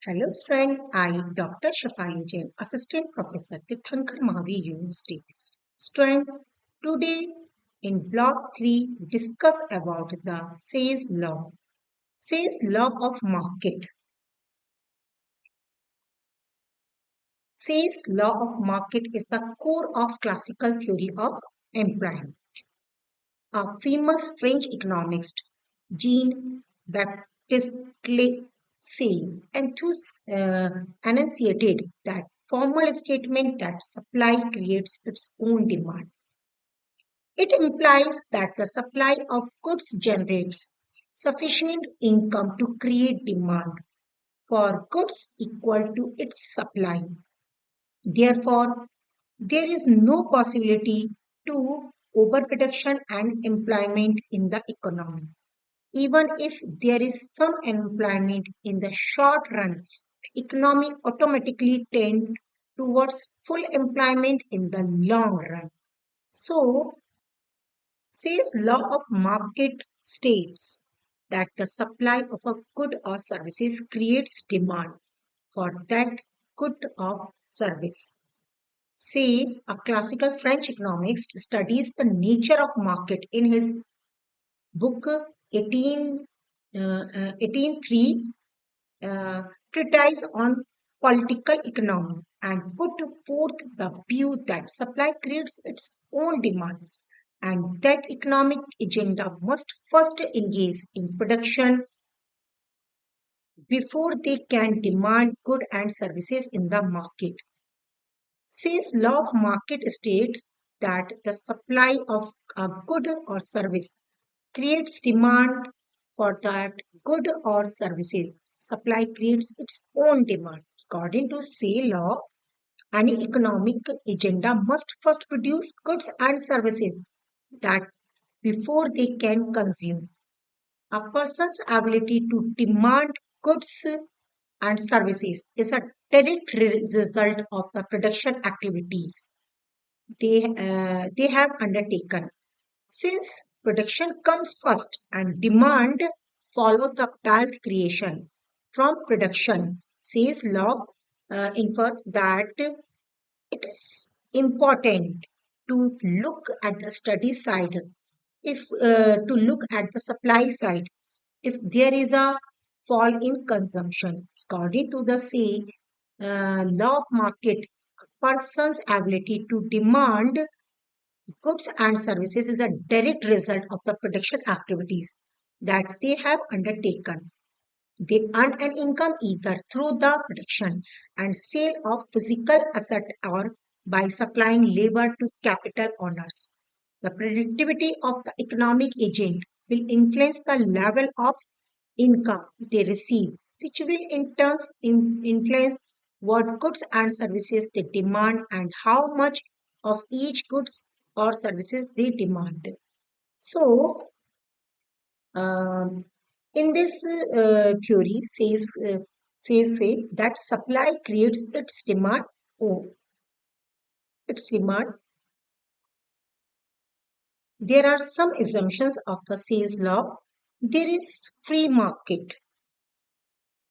Hello, student. I, Dr. Shafali Jain, Assistant Professor, Tirthankar Mahavi University. Student, today in Block 3, we discuss about the Say's Law. Say's Law of Market. Say's Law of Market is the core of classical theory of employment. A famous French economist, Jean-Baptiste Say, enunciated that formal statement that supply creates its own demand. It implies that the supply of goods generates sufficient income to create demand for goods equal to its supply. Therefore, there is no possibility to overproduction and employment in the economy. Even if there is some employment in the short run, the economy automatically tends towards full employment in the long run. So, says law of market states that the supply of a good or services creates demand for that good or service. Say, a classical French economist studies the nature of market in his book 18, 1803 treatise on political economy and put forth the view that supply creates its own demand and that economic agenda must first engage in production before they can demand goods and services in the market. Says law of market state that the supply of a good or service creates demand for that good or services. Supply creates its own demand. According to say law, any economic agenda must first produce goods and services that before they can consume. A person's ability to demand goods and services is a direct result of the production activities they have undertaken. Since production comes first and demand follow the wealth creation from production, says law infers that it is important to look at the study side if to look at the supply side if there is a fall in consumption according to the say law of market a person's ability to demand goods and services is a direct result of the production activities that they have undertaken. They earn an income either through the production and sale of physical asset or by supplying labor to capital owners. The productivity of the economic agent will influence the level of income they receive, which will in turn influence what goods and services they demand and how much of each goods or services they demand. So, um, in this theory, say that supply creates its demand. Oh, its demand. There are some assumptions of the Say's law. There is free market,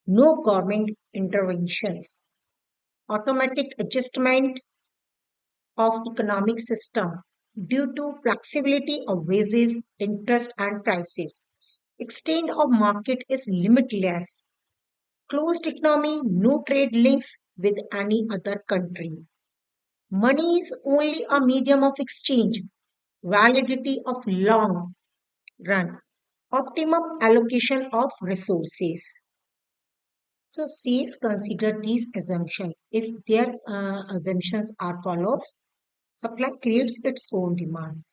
no government interventions, automatic adjustment of economic system due to flexibility of wages, interest, and prices. Extent of market is limitless. Closed economy, no trade links with any other country. Money is only a medium of exchange. Validity of long run. Optimum allocation of resources. So C's consider these assumptions. If their assumptions are follows, supply creates its own demand.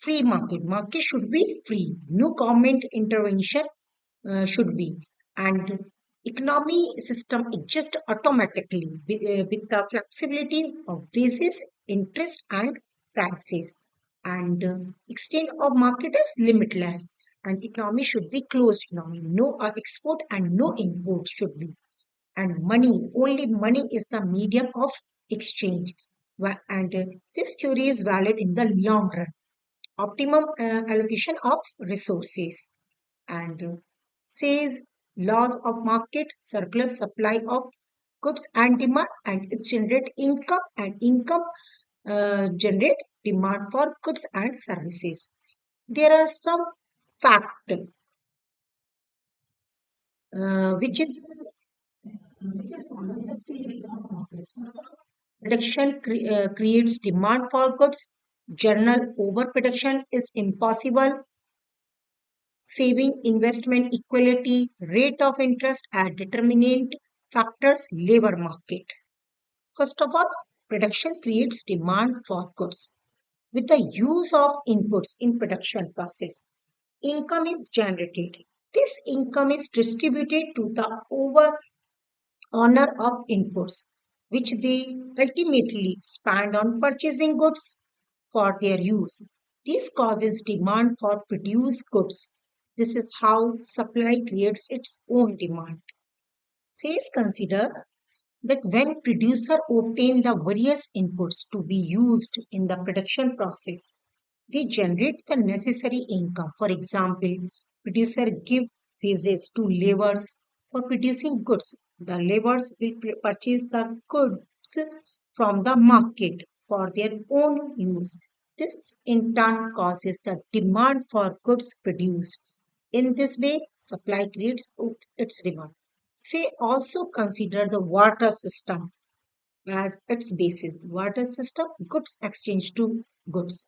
Free market. Market should be free. No government intervention should be. And economy system adjust automatically with the flexibility of basis, interest, and prices. And extent of market is limitless. And economy should be closed economy. No export and no import should be. And money, only money is the medium of exchange. And this theory is valid in the long run. Optimum allocation of resources and says Laws of market circular supply of goods and demand, and it generate income, and income generate demand for goods and services. There are some fact which is following the sales law of market. Production creates demand for goods. General overproduction is impossible. Saving investment equality, rate of interest are determinant factors. Labor market. First of all, production creates demand for goods. With the use of inputs in production process, income is generated. This income is distributed to the over owner of inputs, which they ultimately spend on purchasing goods for their use. This causes demand for produced goods. This is how supply creates its own demand. Says consider that when producer obtain the various inputs to be used in the production process, they generate the necessary income. For example, producer give wages to laborers for producing goods. The laborers will purchase the goods from the market for their own use. This in turn causes the demand for goods produced. In this way, supply creates its demand. Say also consider the water system as its basis. Water system, goods exchange to goods.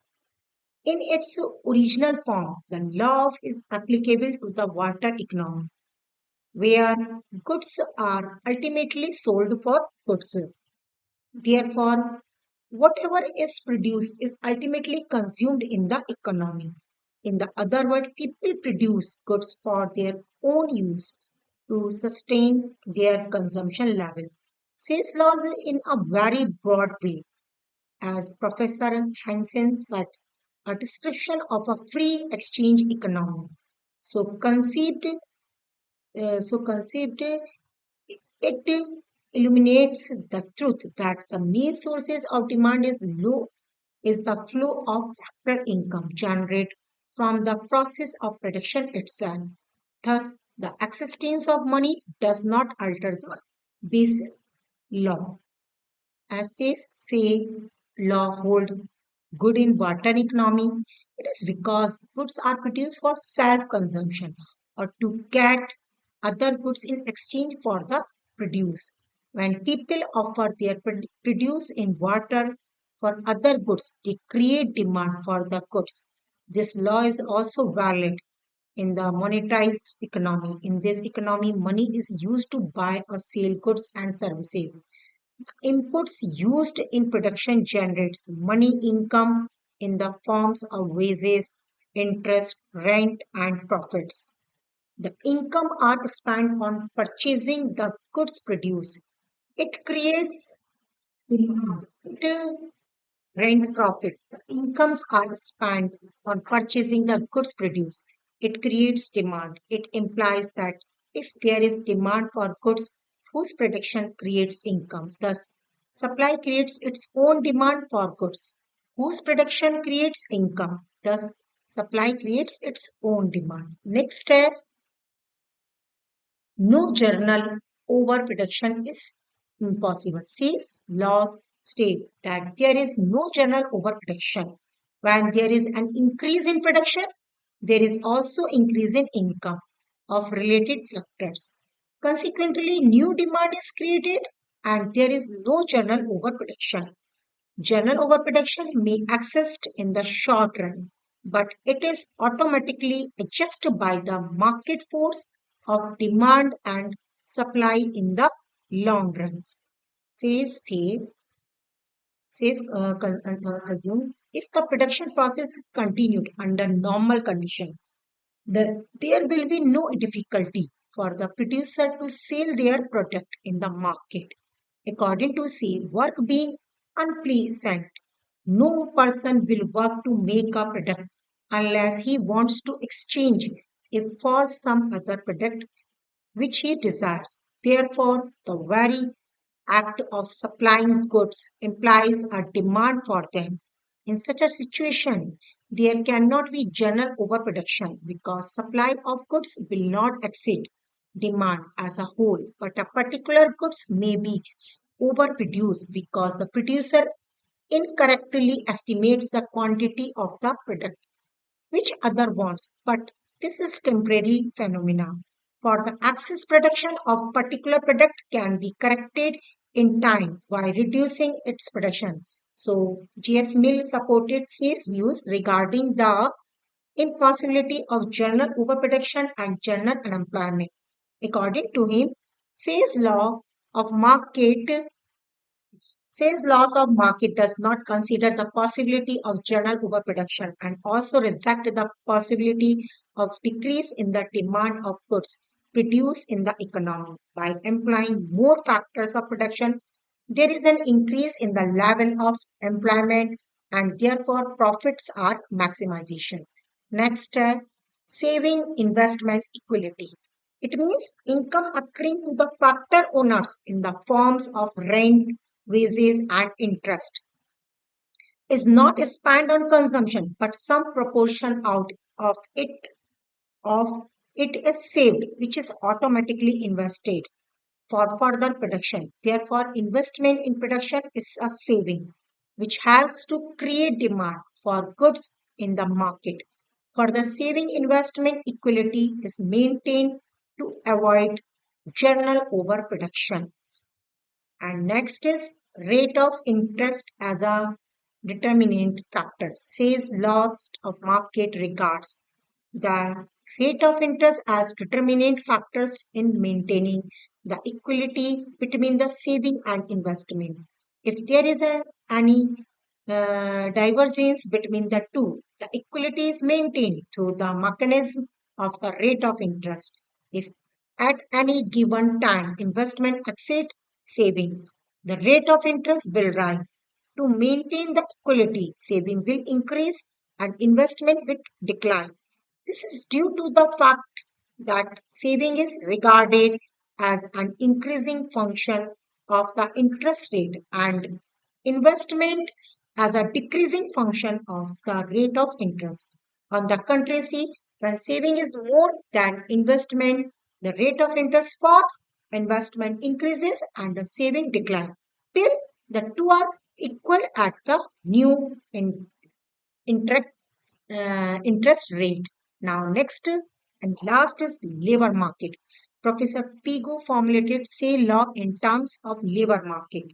In its original form, the law is applicable to the water economy, where goods are ultimately sold for goods. Therefore, whatever is produced is ultimately consumed in the economy. In the other word, people produce goods for their own use to sustain their consumption level. Sales laws in a very broad way, as Professor Hansen said, a description of a free exchange economy. So conceived, so conceived, it illuminates the truth that the main sources of demand is the flow of factor income generated from the process of production itself. Thus, the existence of money does not alter the basis law. As say law hold good in water economy, it is because goods are produced for self-consumption or to get other goods in exchange for the produce. When people offer their produce in water for other goods, they create demand for the goods. This law is also valid in the monetized economy. In this economy, money is used to buy or sell goods and services. Inputs used in production generates money income in the forms of wages, interest, rent, and profits. The income are spent on purchasing the goods produced. It creates demand. Rent profit. The incomes are spent on purchasing the goods produced. It creates demand. It implies that if there is demand for goods whose production creates income, thus supply creates its own demand for goods whose production creates income. Thus supply creates its own demand. Next step, no journal overproduction is impossible. Says laws state that there is no journal overproduction. When there is an increase in production, there is also increase in income of related factors. Consequently, new demand is created and there is no journal overproduction. General overproduction may exist in the short run, but it is automatically adjusted by the market force of demand and supply in the long run. Says say says assume if the production process continued under normal condition, there will be no difficulty for the producer to sell their product in the market. According to say, work being unpleasant, no person will work to make a product unless he wants to exchange it for some other product which he desires. Therefore, the very act of supplying goods implies a demand for them. In such a situation, there cannot be general overproduction because supply of goods will not exceed demand as a whole, but a particular goods may be overproduced because the producer incorrectly estimates the quantity of the product which other wants, but this is temporary phenomena. For the excess production of particular product can be corrected in time by reducing its production. So GS Mill supported C's views regarding the impossibility of general overproduction and general unemployment. According to him, Say's law of market Says laws of market does not consider the possibility of general overproduction and also reject the possibility of decrease in the demand of goods produced in the economy. By employing more factors of production, there is an increase in the level of employment and therefore profits are maximizations. Next, saving investment equality. It means income accruing to the factor owners in the forms of rent, wages, and interest is not spent on consumption, but some proportion out of it is saved, which is automatically invested for further production. Therefore, investment in production is a saving, which helps to create demand for goods in the market. For the saving investment equality is maintained to avoid general overproduction. And next is rate of interest as a determinant factor. Says laws of market regards the rate of interest as determinant factors in maintaining the equality between the saving and investment. If there is any divergence between the two, the equality is maintained through the mechanism of the rate of interest. If at any given time investment exceeds saving, the rate of interest will rise. To maintain the equality, saving will increase and investment will decline. This is due to the fact that saving is regarded as an increasing function of the interest rate and investment as a decreasing function of the rate of interest. On the contrary, when saving is more than investment, the rate of interest falls, investment increases, and the saving declines till the two are equal at the new interest interest rate. Now, next and last is labor market. Professor Pigo formulated say law in terms of labor market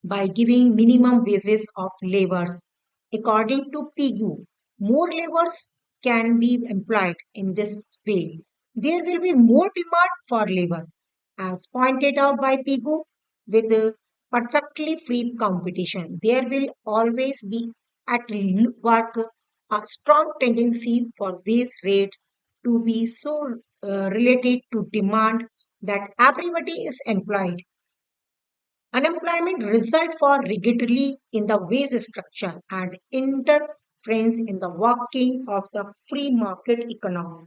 by giving minimum wages of laborers. According to PU, more laborers can be employed in this way. There will be more demand for labor, as pointed out by PIGU, with perfectly free competition. There will always be at work a strong tendency for wage rates to be so related to demand that everybody is employed. Unemployment result for rigidly in the wage structure and interference in the working of the free market economy.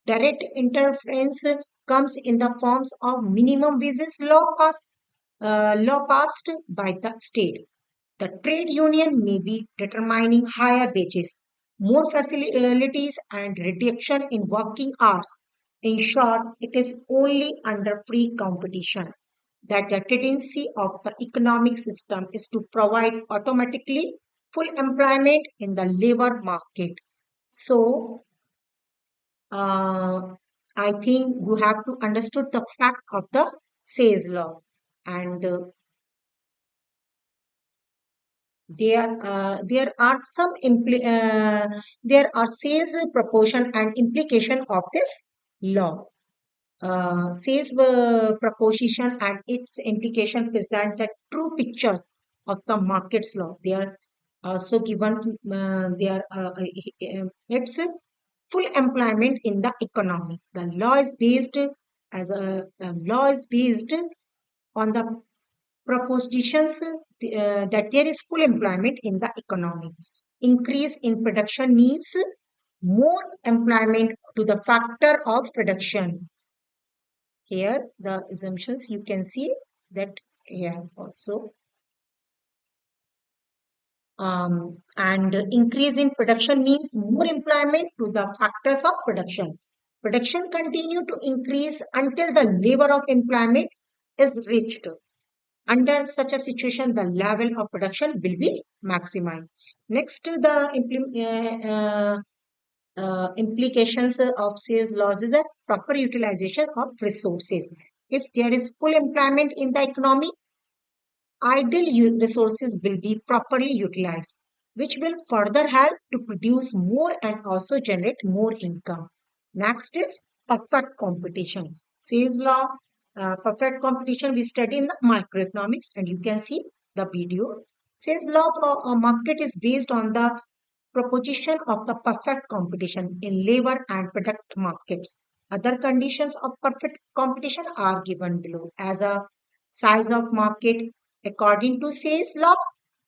Direct interference comes in the forms of minimum wages law passed by the state. The trade union may be determining higher wages, more facilities, and reduction in working hours. In short, it is only under free competition that the tendency of the economic system is to provide automatically full employment in the labor market. So, uh, I think you have to understood the fact of the Say's law, and there are some there are sales proportion and implication of this law. Says proposition and its implication present the true pictures of the market's law. They are also given. They are it's full employment in the economy. The law is based as a the law is based on the propositions that there is full employment in the economy. Increase in production means more employment to the factor of production. Here, the assumptions you can see that here also. And increase in production means more employment to the factors of production. Production continue to increase until the level of employment is reached. Under such a situation, the level of production will be maximized. Next, the implications of sales laws is a proper utilization of resources. If there is full employment in the economy, idle resources will be properly utilized, which will further help to produce more and also generate more income. Next is perfect competition. Sales law, perfect competition we study in the microeconomics, and you can see the video. Sales law for a market is based on the proposition of the perfect competition in labor and product markets. Other conditions of perfect competition are given below as a size of market. According to sales law,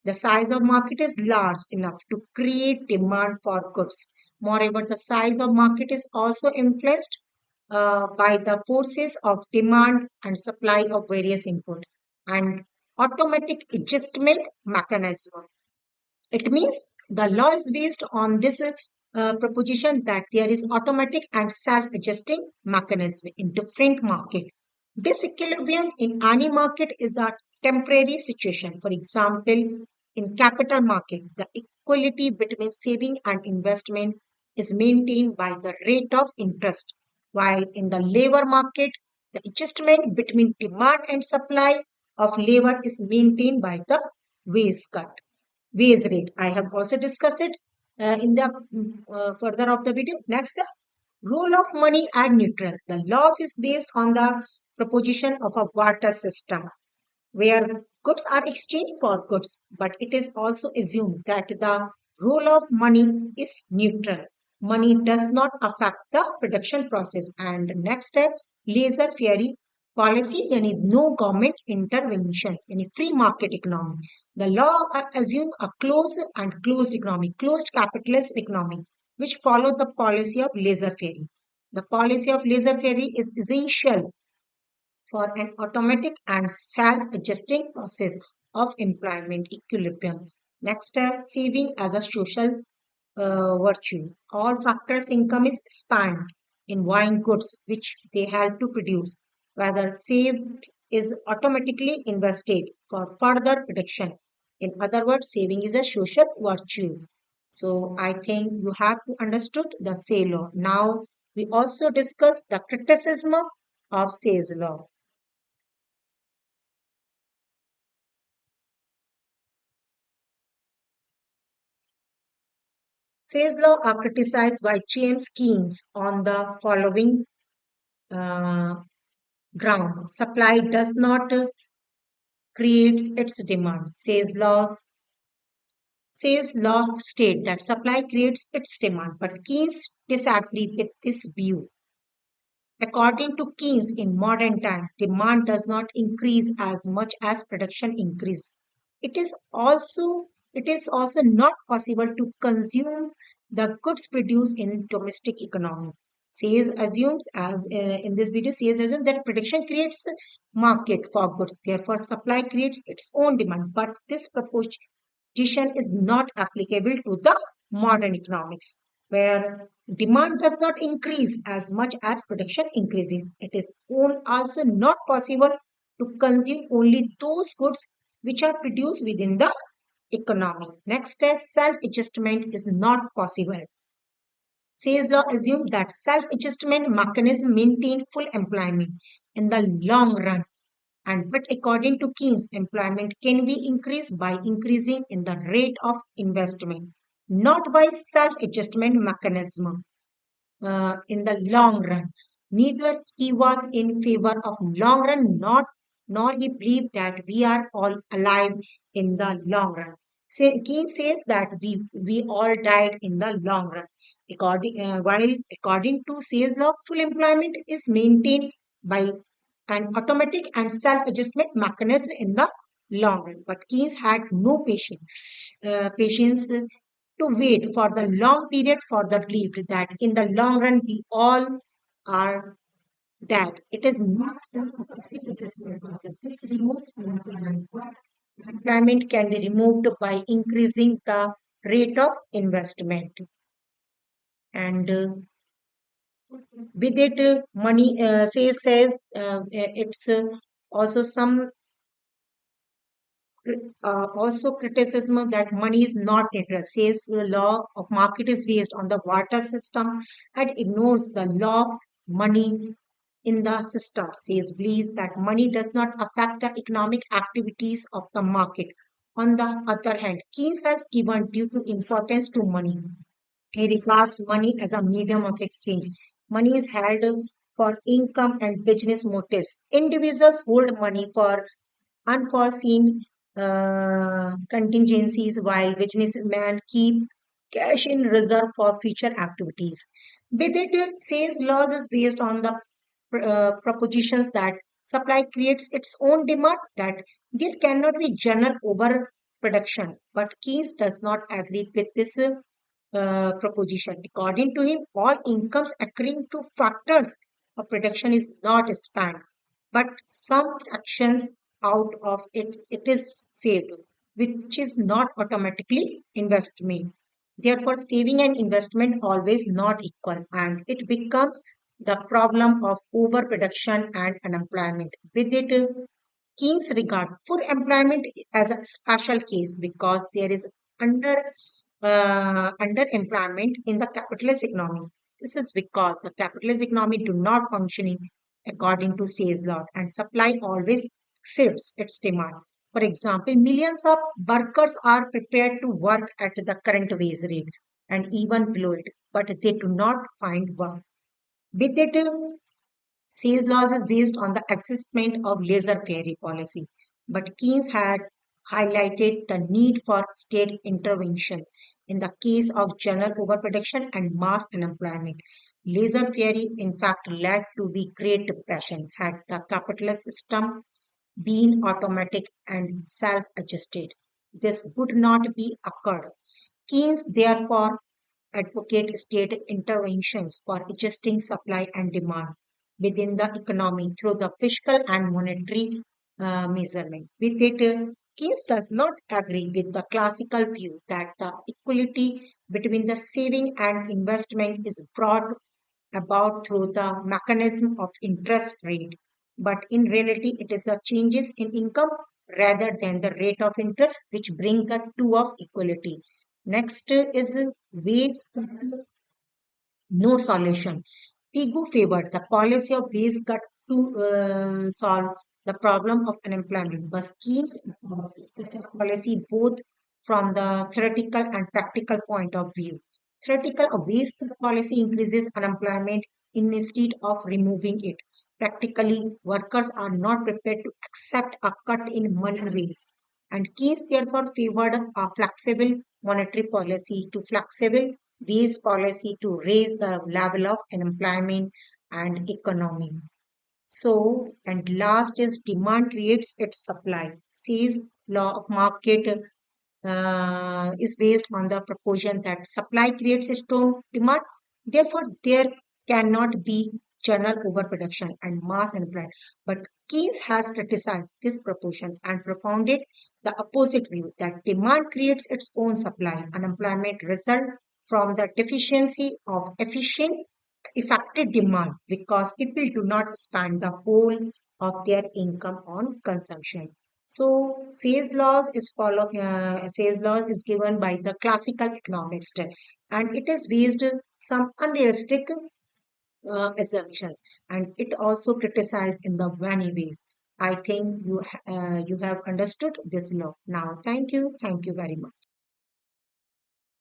the size of market is large enough to create demand for goods. Moreover, the size of market is also influenced by the forces of demand and supply of various input and automatic adjustment mechanism. It means the law is based on this proposition that there is automatic and self-adjusting mechanism in different market. This equilibrium in any market is a temporary situation. For example, in capital market, the equality between saving and investment is maintained by the rate of interest, while in the labor market, the adjustment between demand and supply of labor is maintained by the wage cut wage rate. I have also discussed it in the further of the video. Next, the role of money and neutral. The law is based on the proposition of a barter system where goods are exchanged for goods, but it is also assumed that the role of money is neutral. Money does not affect the production process. And next step, laissez faire policy, yani no government interventions, yani free market economy. The law assumes a closed economy, closed capitalist economy, which follow the policy of laissez-faire. The policy of laissez-faire is essential for an automatic and self-adjusting process of employment equilibrium. Next, saving as a social virtue. All factors income is spent in buying goods which they help to produce. Whether saved is automatically invested for further production. In other words, saving is a social virtue. So I think you have to understood the sale law. Now we also discuss the criticism of sales law. Sales law are criticized by James Keynes on the following uh, ground. Supply does not creates its demand. Sales law state that supply creates its demand, but Keynes disagree with this view. According to Keynes, in modern times, demand does not increase as much as production increases. It is also not possible to consume the goods produced in domestic economy. Sayes assumes, as in this video, Sayes assumes that production creates market for goods. Therefore, supply creates its own demand. But this proposition is not applicable to the modern economics, where demand does not increase as much as production increases. It is also not possible to consume only those goods which are produced within the economy. Next is self-adjustment is not possible. Say's law assumes that self-adjustment mechanism maintain full employment in the long run, and but according to Keynes, employment can be increased by increasing in the rate of investment, not by self-adjustment mechanism in the long run. Neither he was in favor of long run, not nor he believed that we are all alive in the long run. Keynes says that we all died in the long run. While according to Say's law, full employment is maintained by an automatic and self-adjustment mechanism in the long run. But Keynes had no patience to wait for the long period for the belief that in the long run we all are dead. It is not an automatic adjustment process. This removes unemployment. But employment can be removed by increasing the rate of investment. And With it, money says it's also some also criticism that money is not interest. Says the law of market is based on the water system and ignores the law of money in the system. Says believes that money does not affect the economic activities of the market. On the other hand, Keynes has given due to importance to money. He regards money as a medium of exchange. Money is held for income and business motives. Individuals hold money for unforeseen contingencies while businessmen keep cash in reserve for future activities. With it, sales laws is based on the propositions that supply creates its own demand, that there cannot be general overproduction. But Keynes does not agree with this proposition. According to him, all incomes accruing to factors of production is not spent, but some fractions out of it is saved, which is not automatically investment. Therefore, saving and investment always not equal, and it becomes the problem of overproduction and unemployment. With it, Keynes regard full employment as a special case because there is under underemployment in the capitalist economy. This is because the capitalist economy do not functioning according to sales law, and supply always exceeds its demand. For example, millions of workers are prepared to work at the current wage rate and even below it, but they do not find work. With it, sales laws is based on the existence of laissez-faire policy, but Keynes had highlighted the need for state interventions in the case of general overproduction and mass unemployment. Laissez-faire, in fact, led to the Great Depression had the capitalist system been automatic and self-adjusted. This would not be occurred. Keynes therefore advocate state interventions for adjusting supply and demand within the economy through the fiscal and monetary measurement. With it, Keynes does not agree with the classical view that the equality between the saving and investment is brought about through the mechanism of interest rate, but in reality, it is the changes in income rather than the rate of interest which bring the two of equality. Next is ways no solution. Ego favored the policy of base cut to solve the problem of unemployment, but Keynes opposed such a policy both from the theoretical and practical point of view. Theoretical, a base cut policy increases unemployment instead of removing it. Practically, workers are not prepared to accept a cut in money wages, and Keynes therefore favored a flexible monetary policy to flexible wage policy to raise the level of unemployment and economy. So, and last is demand creates its supply. Says law of market is based on the proposition that supply creates its own demand. Therefore, there cannot be general overproduction and mass unemployment. But Keynes has criticized this proposition and propounded the opposite view that demand creates its own supply. Unemployment results from the deficiency of efficient effective demand because people do not spend the whole of their income on consumption. So sales laws is given by the classical economist, and it is based on some unrealistic assumptions, and it also criticized in the many ways. I think you have understood this law now. Thank you very much.